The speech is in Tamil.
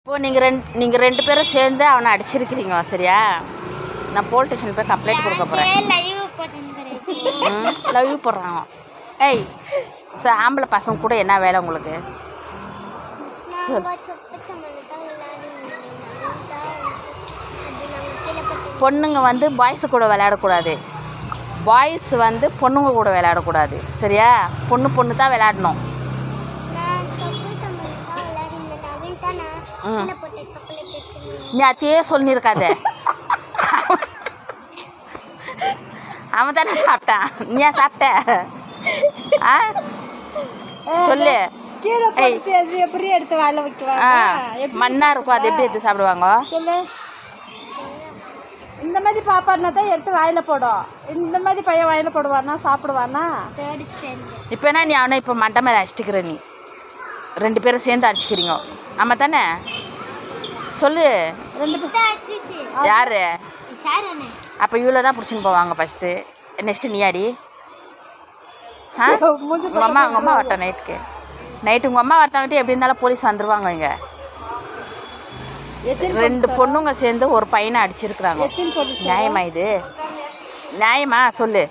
இப்போ நீங்கள் ரெண்டு பேரும் சேர்ந்து அவனை அடிச்சிருக்கிறீங்க சரியா? நான் போலீஸ் ஸ்டேஷன் போய் கம்ப்ளைண்ட் கொடுக்க போகிறேன். லைவ் போடுறாங்க. ஏய் ஆம்பளை பசங்க கூட என்ன வேலை உங்களுக்கு? பொண்ணுங்க வந்து பாய்ஸு கூட விளையாடக்கூடாது, பாய்ஸ் வந்து பொண்ணுங்க கூட விளையாடக்கூடாது சரியா? பொண்ணு தான் விளையாடணும். நீ அத்தையே சொல்லியிருக்காத. அவன் தானே சாப்பிட்டான், நீ ஏன் சாப்பிட்ட? சொல்லு. எப்படி எடுத்து வாயில வைக்குவாங்க? மண்ணா இருக்கும், அது எப்படி எடுத்து சாப்பிடுவாங்க? சொல்லு. இந்த மாதிரி பாப்பான்னா தான் எடுத்து வாயில போடும். இந்த மாதிரி பையன் வாயில போடுவானா? சாப்பிடுவானா? இப்போ என்ன நீ அவனை இப்போ மண்டை மேலே அடிச்சுக்கிற? நீ ரெண்டு பேரும் சேர்ந்து அடிச்சுக்கிறீங்க ஆமாம் தானே? சொல்லு. யாரு? அப்போ இவ்வளோ தான் பிடிச்சின்னு போவாங்க ஃபஸ்ட்டு. நெக்ஸ்ட்டு நீ அடி. உங்கள் அம்மா வரட்டும் நைட்டு உங்கள் அம்மா வரத்தாங்கிட்டே எப்படி இருந்தாலும் போலீஸ் வந்துடுவாங்க. இங்கே ரெண்டு பொண்ணுங்க சேர்ந்து ஒரு பையனை அடிச்சிருக்கிறாங்க. நியாயமா இது? நியாயமா சொல்லு.